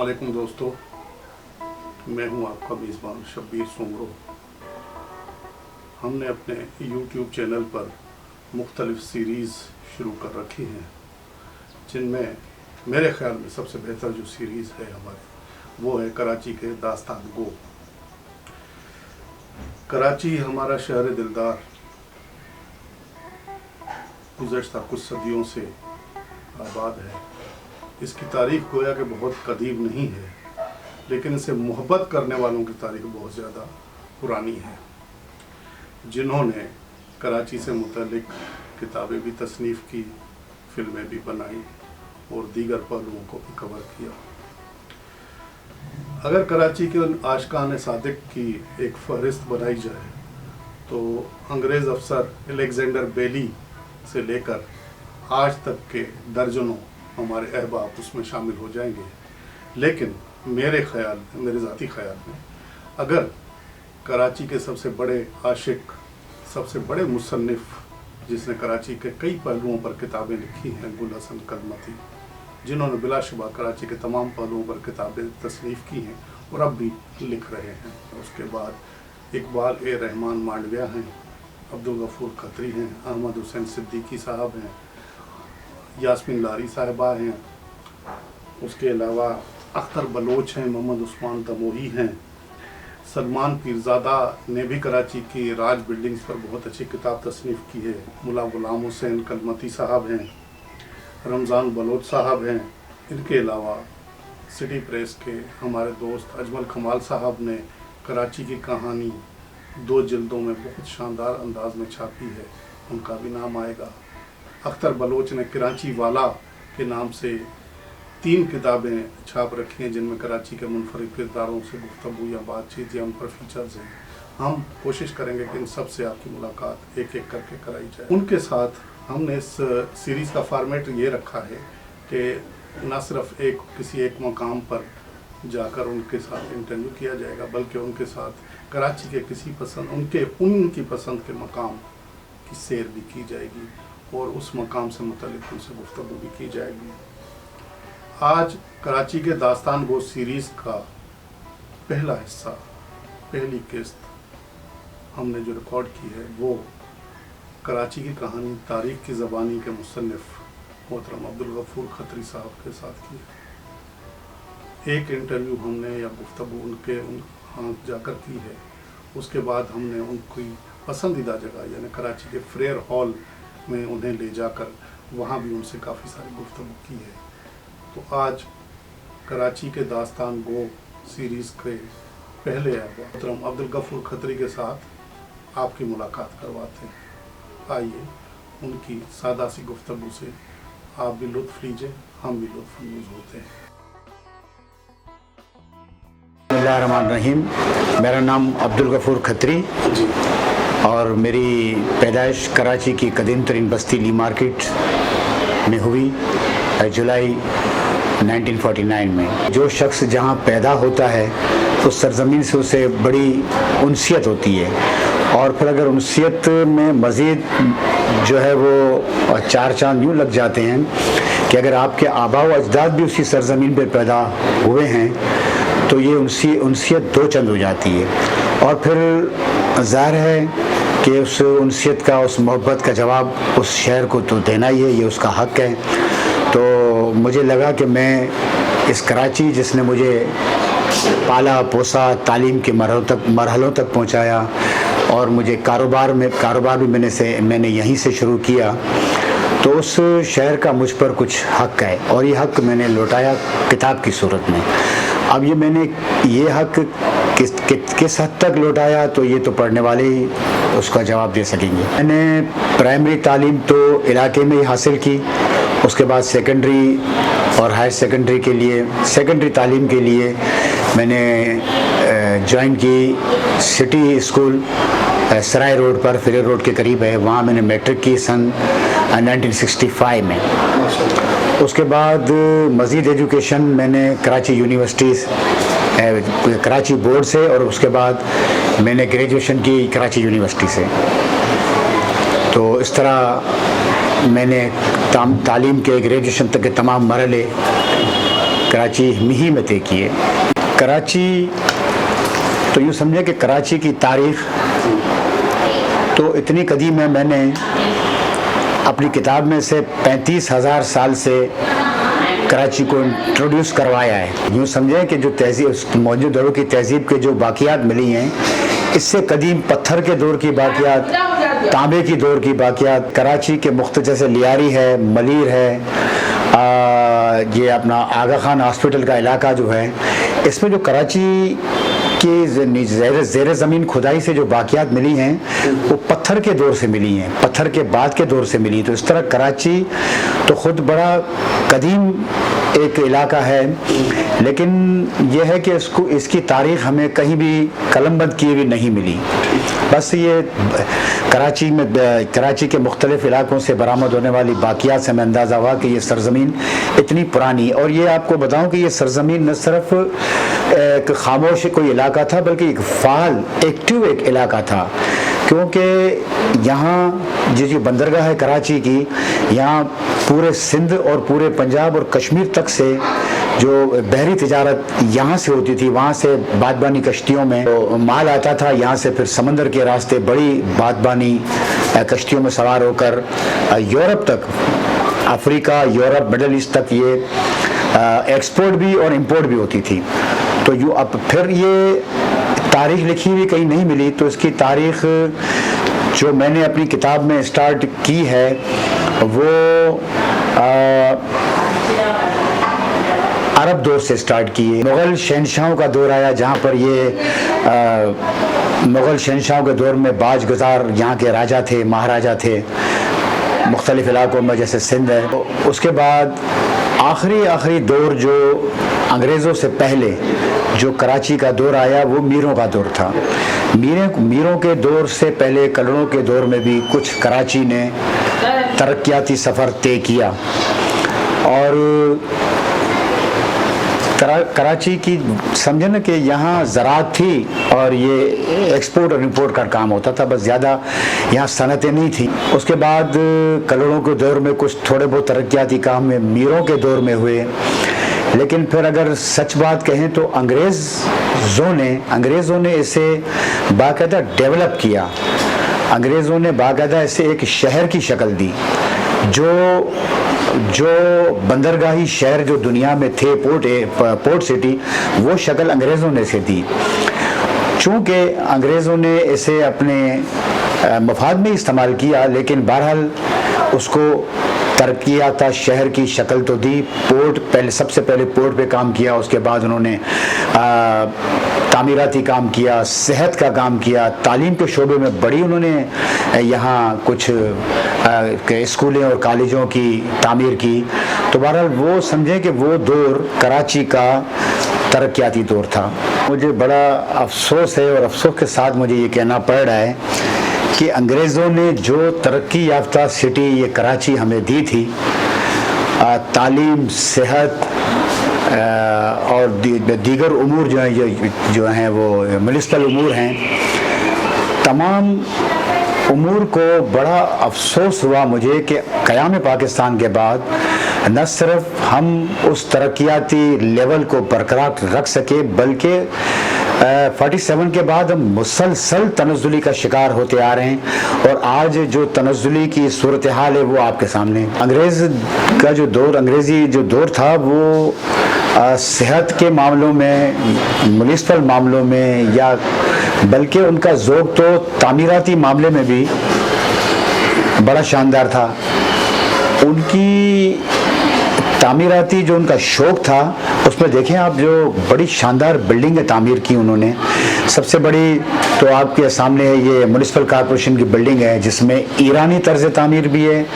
अस्सलामुअलैकुम दोस्तों, मैं हूं आपका मेज़बान शब्बीर सोमरो। हमने अपने YouTube चैनल पर मुख्तलिफ सीरीज़ शुरू कर रखी हैं, जिनमें मेरे ख़्याल में सबसे बेहतर जो सीरीज़ है हमारी वो है कराची के दास्तान गो। कराची हमारा शहर दिलदार गुज़श्ता कुछ सदियों से आबाद है। इसकी तारीख़ गोया कि बहुत कदीम नहीं है, लेकिन इसे मोहब्बत करने वालों की तारीख़ बहुत ज़्यादा पुरानी है, जिन्होंने कराची से मुतल्लिक किताबें भी तसनीफ़ की, फ़िल्में भी बनाई और दीगर पहलुओं को भी कवर किया। अगर कराची के उन आशिकान सादिक की एक फ़हरिस्त बनाई जाए तो अंग्रेज़ अफसर अलेक्जेंडर बेली से लेकर आज तक के दर्जनों हमारे अहबाब उसमें शामिल हो जाएंगे। लेकिन मेरे ज़ाती ख़याल में अगर कराची के सबसे बड़े आशिक, सबसे बड़े मुसन्निफ़, जिसने कराची के कई पहलुओं पर किताबें लिखी हैं, गुल हसन कलमती, जिन्होंने बिलाशुबा कराची के तमाम पहलुओं पर किताबें तसनीफ़ की हैं और अब भी लिख रहे हैं। उसके बाद इकबाल ए रहमान मांडविया हैं, अब्दुल गफूर खत्री हैं, अहमद हुसैन सिद्दीकी साहब हैं, यास्मीन लारी साहिबा हैं, उसके अलावा अख्तर बलोच हैं, मोहम्मद उस्मान दमोही हैं, सलमान पीरज़ादा ने भी कराची की राज बिल्डिंग्स पर बहुत अच्छी किताब तसनीफ़ की है, मुला गुलाम हुसैन कलमती साहब हैं, रमज़ान बलोच साहब हैं। इनके अलावा सिटी प्रेस के हमारे दोस्त अजमल कमाल साहब ने कराची की कहानी 2 जिल्दों में बहुत शानदार अंदाज में छापी है, उनका भी नाम आएगा। अख्तर बलोच ने कराची वाला के नाम से 3 किताबें छाप रखी हैं, जिनमें कराची के मुनफरिद किरदारों से गुफ्तगू या बातचीत या उन पर फीचर्स हैं। हम कोशिश करेंगे कि इन सब से आपकी मुलाकात एक एक करके कराई जाए। उनके साथ हमने इस सीरीज़ का फॉर्मेट ये रखा है कि न सिर्फ किसी एक मकाम पर जाकर उनके साथ इंटरव्यू किया जाएगा, बल्कि उनके साथ कराची के उनकी पसंद के मकाम की सैर भी की जाएगी और उस मकाम से मुतल्लिक़ उनसे गुफ्तगू भी की जाएगी। आज कराची के दास्तान गो सीरीज़ का पहला हिस्सा, पहली किस्त हमने जो रिकॉर्ड की है वो कराची की कहानी तारीख़ की ज़बानी के मुसन्निफ़ मोहतरम अब्दुल गफूर खत्री साहब के साथ की है। एक इंटरव्यू हमने या गुफ्तगू उनके यहाँ जाकर की है। उसके बाद हमने उनकी पसंदीदा जगह यानी कराची के फ्रेयर हॉल में उन्हें ले जाकर वहाँ भी उनसे काफ़ी सारी गुफ्तगू की है। तो आज कराची के दास्तान गो सीरीज़ के पहले मोहतरम अब्दुल गफूर खत्री के साथ आपकी मुलाकात करवाते हैं। आइए उनकी सादा सी गुफ्तगू से आप भी लुत्फ़ लीजिए, हम भी लुत्फ़अंदोज़ होते हैं। बिस्मिल्लाहिर्रहमानिर्रहीम। मेरा नाम अब्दुल गफूर खत्री और मेरी पैदाइश कराची की कदीम तरीन बस्ती ली मार्केट में हुई जुलाई 1949 में। जो शख्स जहाँ पैदा होता है उस सरज़मीन से उसे बड़ी उनसियत होती है, और फिर अगर उनसियत में मज़ीद जो है वो 4 चांद यूँ लग जाते हैं कि अगर आपके आबा व अजदाद भी उसी सरज़मीन पर पैदा हुए हैं तो ये उनसियत 2 चंद हो जाती है। और फिर ज़ाहिर है कि उस उनसियत का, उस मोहब्बत का जवाब उस शहर को तो देना ही है, ये उसका हक़ है। तो मुझे लगा कि मैं इस कराची जिसने मुझे पाला पोसा, तालीम के मरहलों तक पहुंचाया और मुझे कारोबार भी मैंने यहीं से शुरू किया, तो उस शहर का मुझ पर कुछ हक़ है और ये हक़ मैंने लौटाया किताब की सूरत में। अब ये हक़ किस हद तक लौटाया तो ये तो पढ़ने वाले ही उसका जवाब दे सकेंगे। मैंने प्राइमरी तालीम तो इलाके में ही हासिल की, उसके बाद सेकेंडरी और हायर सेकेंडरी के लिए, सेकेंडरी तालीम के लिए मैंने ज्वाइन की सिटी स्कूल सराय रोड पर, फिर रोड के करीब है, वहाँ मैंने मैट्रिक की सन 1965 में। उसके बाद मज़ीद एजुकेशन मैंने कराची यूनिवर्सिटी, कराची बोर्ड से, और उसके बाद मैंने ग्रेजुएशन की कराची यूनिवर्सिटी से। तो इस तरह मैंने तालीम के ग्रेजुएशन तक के तमाम मरहले कराची ही में तय किए। कराची तो यूँ समझे कि कराची की तारीख़ तो इतनी कदीम है, मैंने अपनी किताब में से 35,000 साल से कराची को इंट्रोड्यूस करवाया है। यूँ समझें कि जो तहजीब मौजूद दौर की तहजीब के जो बाक़ियात मिली हैं, इससे कदीम पत्थर के दौर की बाक़ियात, तांबे की दौर की बाक़ियात, कराची के मुख्तलिफ जैसे लियारी है, मलीर है, ये अपना आगा खान हॉस्पिटल का इलाका जो है, इसमें जो कराची की ज़ेर ज़मीन खुदाई से जो बाक़ियात मिली हैं वो पत्थर के दौर से मिली हैं, पत्थर के बाद के दौर से मिली। तो इस तरह कराची तो ख़ुद बड़ा कदीम एक इलाका है, लेकिन यह है कि इसकी तारीख़ हमें कहीं भी कलमबंद किए भी नहीं मिली। बस ये कराची के मुख्तलिफ़ इलाकों से बरामद होने वाली बाक़ियात से हमें अंदाज़ा हुआ कि ये सरज़मीन इतनी पुरानी। और ये आपको बताऊं कि ये सरज़मीन न सिर्फ एक खामोश कोई इलाका था, बल्कि एक फ़ाल एक्टिव एक इलाका था, क्योंकि यहाँ जो बंदरगाह है कराची की, यहाँ पूरे सिंध और पूरे पंजाब और कश्मीर तक से जो बहरी तिजारत यहाँ से होती थी, वहाँ से बादबानी कश्तियों में तो माल आता था, यहाँ से फिर समंदर के रास्ते बड़ी बादबानी कश्तियों में सवार होकर यूरोप तक, अफ्रीका, यूरोप, मिडल ईस्ट तक ये एक्सपोर्ट भी और इंपोर्ट भी होती थी। तो यूँ अब फिर ये तारीख़ लिखी हुई कहीं नहीं मिली, तो इसकी तारीख़ जो मैंने अपनी किताब में स्टार्ट की है वो अरब दौर से स्टार्ट की है। मुग़ल शहनशाहों का दौर आया, जहाँ पर ये मुग़ल शहनशाहों के दौर में बाज गुज़ार यहाँ के राजा थे, महाराजा थे मुख्तलिफ़ इलाकों में, जैसे सिंध है। तो उसके बाद आखिरी दौर जो अंग्रेज़ों से पहले जो कराची का दौर आया वो मीरों का दौर था। मीरों के दौर से पहले कलड़ों के दौर में भी कुछ कराची ने तरक्याती सफ़र तय किया, और कराची की समझे ना कि यहाँ ज़राअत थी और ये एक्सपोर्ट और इंपोर्ट का काम होता था, बस ज़्यादा यहाँ सनतें नहीं थी। उसके बाद कलड़ों के दौर में कुछ थोड़े बहुत तरक्याती काम में मीरों के दौर में हुए, लेकिन फिर अगर सच बात कहें तो अंग्रेज़ों ने इसे बाकायदा डेवलप किया। अंग्रेज़ों ने बाकायदा इसे एक शहर की शक्ल दी। जो बंदरगाही शहर जो दुनिया में थे, पोर्ट सिटी, वो शक्ल अंग्रेज़ों ने इसे दी। चूँकि अंग्रेज़ों ने इसे अपने मफाद में इस्तेमाल किया, लेकिन बहरहाल उसको तरक्याता शहर की शक्ल तो दी। सबसे पहले पोर्ट पे काम किया, उसके बाद उन्होंने तामीराती काम किया, सेहत का काम किया, तालीम के शोबे में बड़ी उन्होंने यहाँ कुछ स्कूलें और कॉलेजों की तामीर की। तो बहरहाल वो समझें कि वो दौर कराची का तरक्याती दौर था। मुझे बड़ा अफसोस है और अफसोस के साथ मुझे ये कहना पड़ रहा है कि अंग्रेज़ों ने जो तरक्की याफ्ता सिटी ये कराची हमें दी थी, तालीम, सेहत और दीगर उमूर जो हैं वो म्युनिसिपल उमूर हैं, तमाम उमूर को बड़ा अफसोस हुआ मुझे कि क़याम पाकिस्तान के बाद न सिर्फ हम उस तरक्याती लेवल को बरकरार रख सके, बल्कि 47 के बाद हम मुसलसल तनज़्ज़ुली का शिकार होते आ रहे हैं। और आज जो तनज़्ज़ुली की सूरत हाल है वो आपके सामने। अंग्रेज़ी जो दौर था वो सेहत के मामलों में, म्युनिसिपल मामलों में, या बल्कि उनका ज़ौक़ तो तामीराती मामले में भी बड़ा शानदार था। उनकी तामीराती जो उनका शौक़ था, उसमें देखें आप, जो बड़ी शानदार बिल्डिंगें तामीर की उन्होंने। सबसे बड़ी तो आपके सामने है ये म्युनिसिपल कॉर्पोरेशन की बिल्डिंग है, जिसमें ईरानी तर्ज़ तामीर भी है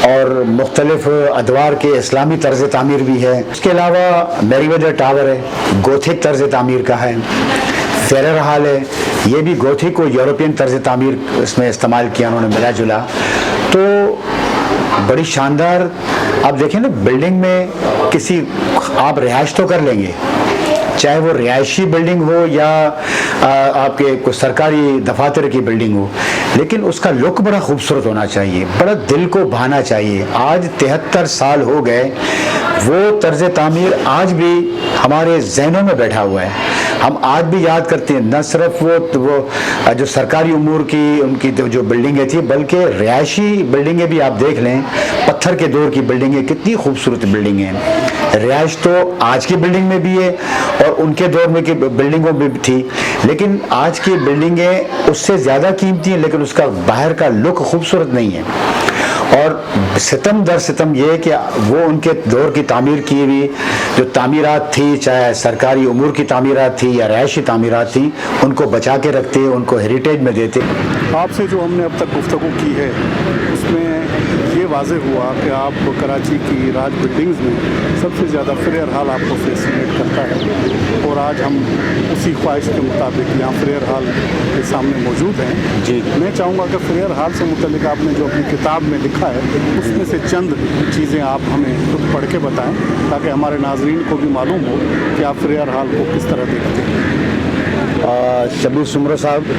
और मुख्तलिफ अदवार के इस्लामी तर्ज़ तामीर भी है। उसके अलावा मेरीवेदर टावर है, गोथिक तर्ज़ तामीर का है। फेरर हॉल है, ये भी गोथिक को यूरोपियन तर्ज़ तामीर इसमें इस्तेमाल किया उन्होंने, मिला जुला। तो बड़ी शानदार, आप देखें ना, बिल्डिंग में किसी आप रिहाइश तो कर लेंगे, چاہے وہ رہائشی بلڈنگ ہو یا آپ کے کوئی سرکاری دفاتر کی بلڈنگ ہو، لیکن اس کا لک بڑا خوبصورت ہونا چاہیے، بڑا دل کو بھانا چاہیے۔ آج 73 سال ہو گئے، وہ طرز تعمیر آج بھی ہمارے ذہنوں میں بیٹھا ہوا ہے۔ ہم آج بھی یاد کرتے ہیں، نہ صرف وہ جو سرکاری امور کی ان کی جو بلڈنگیں تھیں، بلکہ رہائشی بلڈنگیں بھی آپ دیکھ لیں، پتھر کے دور کی بلڈنگیں کتنی خوبصورت بلڈنگیں ہیں۔ رہائش تو آج کی بلڈنگ میں بھی ہے اور ان کے دور میں کی بلڈنگوں میں بھی تھی، لیکن آج کی بلڈنگیں اس سے زیادہ قیمتی ہیں، لیکن اس کا باہر کا لک خوبصورت نہیں ہے۔ اور ستم در ستم یہ کہ وہ ان کے دور کی تعمیر کی ہوئی جو تعمیرات تھی، چاہے سرکاری امور کی تعمیرات تھی یا رہائشی تعمیرات تھیں، ان کو بچا کے رکھتے، ان کو ہیریٹیج میں دیتے۔ آپ سے جو ہم نے اب تک گفتگو کی ہے اس میں یہ واضح ہوا کہ آپ کراچی کی راج بلڈنگز میں سب سے زیادہ فریئر ہال آپ کو فیسینیٹ کرتا ہے، اور آج ہم اسی خواہش کے مطابق یہاں فریئر ہال کے سامنے موجود ہیں۔ جی، میں چاہوں گا کہ فریئر ہال سے متعلق آپ نے جو اپنی کتاب میں لکھا ہے اس میں سے چند چیزیں آپ ہمیں خود پڑھ کے بتائیں تاکہ ہمارے ناظرین کو بھی معلوم ہو کہ آپ فریئر ہال کو کس طرح دیکھتے ہیں۔ شبیر سمرو صاحب،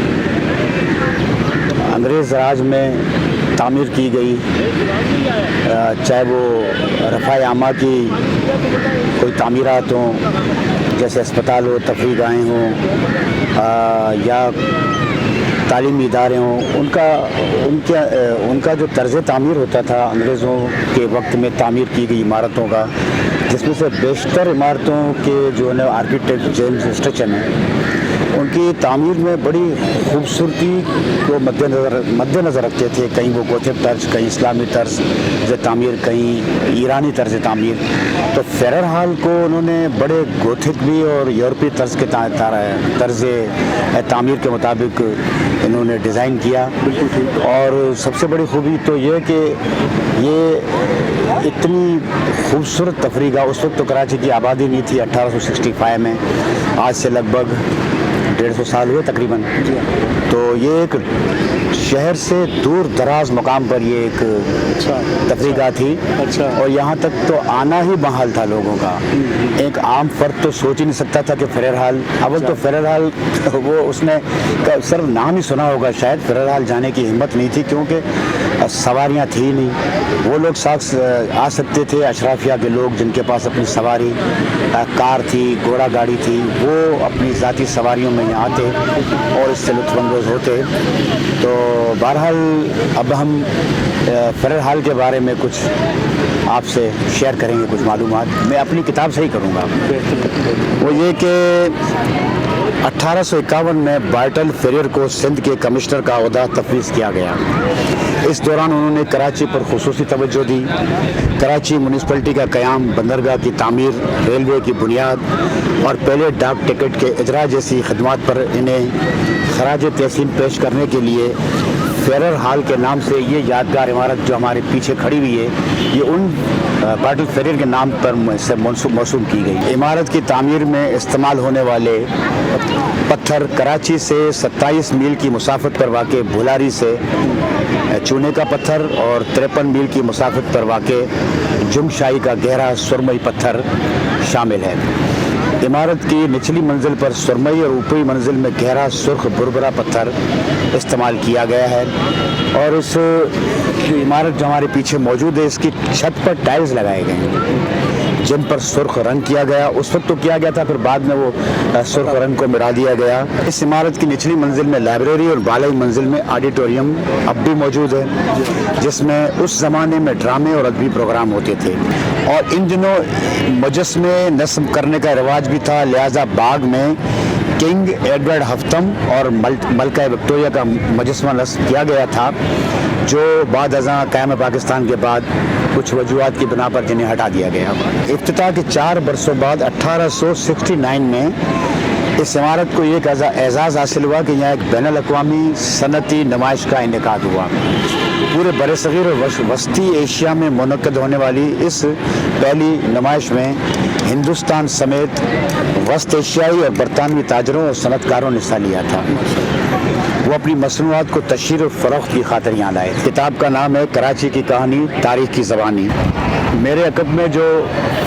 انگریز راج میں تعمیر کی گئی، چاہے وہ رفاع عامہ کی کوئی تعمیرات ہوں، جیسے اسپتال ہو، تفریح گاہیں ہوں یا تعلیمی ادارے ہوں، ان کا جو طرز تعمیر ہوتا تھا انگریزوں کے وقت میں تعمیر کی گئی عمارتوں کا، جس میں سے بیشتر عمارتوں کے جو ہے آرکیٹیکٹ جیمز اسٹرچن ہیں، ان کی تعمیر میں بڑی خوبصورتی کو مد نظر رکھتے تھے۔ کہیں وہ گوتھک طرز، کہیں اسلامی طرز تعمیر، کہیں ایرانی طرز تعمیر۔ تو فریئر ہال کو انہوں نے بڑے گوتھک بھی اور یورپی طرز کے طرز تعمیر کے مطابق انہوں نے ڈیزائن کیا۔ اور سب سے بڑی خوبی تو یہ کہ یہ اتنی خوبصورت تفریح گاہ، اس وقت تو کراچی کی آبادی نہیں تھی 1865 میں، آج سے لگ بھگ 150 سال ہوئے تقریباً۔ تو یہ ایک شہر سے دور دراز مقام پر یہ ایک تفریح گاہ تھی، اور یہاں تک تو آنا ہی محال تھا لوگوں کا۔ ایک عام فرد تو سوچ ہی نہیں سکتا تھا کہ فریئر ہال، اول تو فریئر ہال وہ اس نے صرف نام ہی سنا ہوگا، شاید فریئر ہال جانے کی ہمت نہیں تھی، کیونکہ سواریاں تھی نہیں۔ وہ لوگ آ سکتے تھے اشرافیہ کے لوگ جن کے پاس اپنی سواری کار تھی، گھوڑا گاڑی تھی، وہ اپنی ذاتی سواریوں میں یہاں آتے اور اس سے لطف اندوز ہوتے۔ تو بہرحال اب ہم فریئر ہال کے بارے میں کچھ آپ سے شیئر کریں گے، کچھ معلومات میں اپنی کتاب سے ہی کروں گا۔ وہ یہ کہ 1851 میں بارٹل فریئر کو سندھ کے کمشنر کا عہدہ تفویض کیا گیا۔ اس دوران انہوں نے کراچی پر خصوصی توجہ دی، کراچی میونسپلٹی کا قیام، بندرگاہ کی تعمیر، ریلوے کی بنیاد اور پہلے ڈاک ٹکٹ کے اجرا جیسی خدمات پر انہیں خراج تحسین پیش کرنے کے لیے فریئر ہال کے نام سے یہ یادگار عمارت جو ہمارے پیچھے کھڑی ہوئی ہے، یہ ان بارٹل فریئر کے نام پر موسوم کی گئی۔ عمارت کی تعمیر میں استعمال ہونے والے پتھر کراچی سے 27 میل کی مسافت پر واقع بھولاری سے چونے کا پتھر اور 53 میل کی مسافت پر واقع جمشائی کا گہرا سرمئی پتھر شامل ہے۔ عمارت کی نچلی منزل پر سرمئی اور اوپری منزل میں گہرا سرخ بربرا پتھر استعمال کیا گیا ہے، اور اس عمارت جو ہمارے پیچھے موجود ہے اس کی چھت پر ٹائلز لگائے گئے ہیں جن پر سرخ رنگ کیا گیا۔ اس وقت تو کیا گیا تھا، پھر بعد میں وہ سرخ رنگ کو مٹا دیا گیا۔ اس عمارت کی نچلی منزل میں لائبریری اور بالائی منزل میں آڈیٹوریم اب بھی موجود ہے، جس میں اس زمانے میں ڈرامے اور ادبی پروگرام ہوتے تھے، اور ان دنوں مجسمے نصب کرنے کا رواج بھی تھا، لہذا باغ میں کنگ ایڈورڈ ہفتم اور ملکہ وکٹوریہ کا مجسمہ نصب کیا گیا تھا، جو بعد ازاں قیام پاکستان کے بعد کچھ وجوہات کی بنا پر جنہیں ہٹا دیا گیا۔ افتتاح کے 4 برسوں بعد 1869 میں اس عمارت کو ایک اعزاز حاصل ہوا کہ یہاں ایک بین الاقوامی صنعتی نمائش کا انعقاد ہوا۔ پورے برصغیر اور وسطی ایشیا میں منعقد ہونے والی اس پہلی نمائش میں ہندوستان سمیت وسط ایشیائی اور برطانوی تاجروں اور صنعت کاروں نے حصہ لیا تھا۔ وہ اپنی مصنوعات کو تشہیر و فروخت کی خاطر یہاں لائے۔ کتاب کا نام ہے کراچی کی کہانی، تاریخ کی زبانی۔ میرے عقب میں جو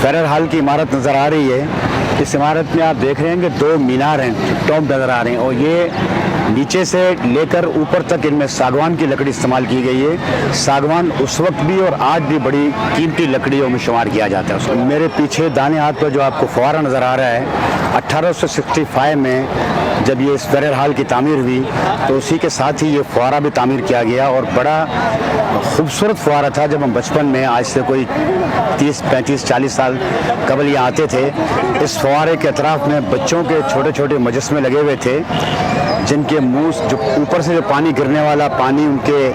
فیرر ہال کی عمارت نظر آ رہی ہے، اس عمارت میں آپ دیکھ رہے ہیں کہ 2 مینار ہیں، ٹوم نظر آ رہے ہیں، اور یہ نیچے سے لے کر اوپر تک ان میں ساگوان کی لکڑی استعمال کی گئی ہے۔ ساگوان اس وقت بھی اور آج بھی بڑی قیمتی لکڑیوں میں شمار کیا جاتا ہے اس کو۔ میرے پیچھے دانے ہاتھ پر جو آپ کو فوارہ نظر آ رہا ہے، 1865 میں جب یہ اس فیرر ہال کی تعمیر ہوئی تو اسی کے ساتھ ہی یہ فوارہ بھی تعمیر کیا گیا، اور بڑا خوبصورت فوارہ تھا۔ جب ہم بچپن میں، آج سے کوئی 30 35 40 سال قبل یہاں آتے تھے، اس فوارے کے اطراف میں بچوں کے چھوٹے چھوٹے مجسمے لگے ہوئے تھے، جن کے منہ جو اوپر سے جو پانی گرنے والا پانی ان کے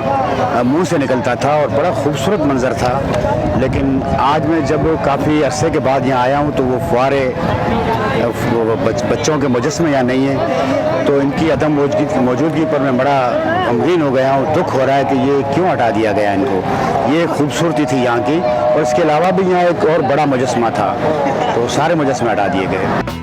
منہ سے نکلتا تھا، اور بڑا خوبصورت منظر تھا۔ لیکن آج میں جب کافی عرصے کے بعد یہاں آیا ہوں تو وہ فوارے، بچوں کے مجسمے یہاں نہیں ہیں، تو ان کی عدم موجودگی پر میں بڑا غمگین ہو گیا ہوں۔ دکھ ہو رہا ہے کہ یہ کیوں ہٹا دیا گیا ان کو۔ یہ خوبصورتی تھی یہاں کی، اور اس کے علاوہ بھی یہاں ایک اور بڑا مجسمہ تھا، تو سارے مجسمے ہٹا دیے گئے۔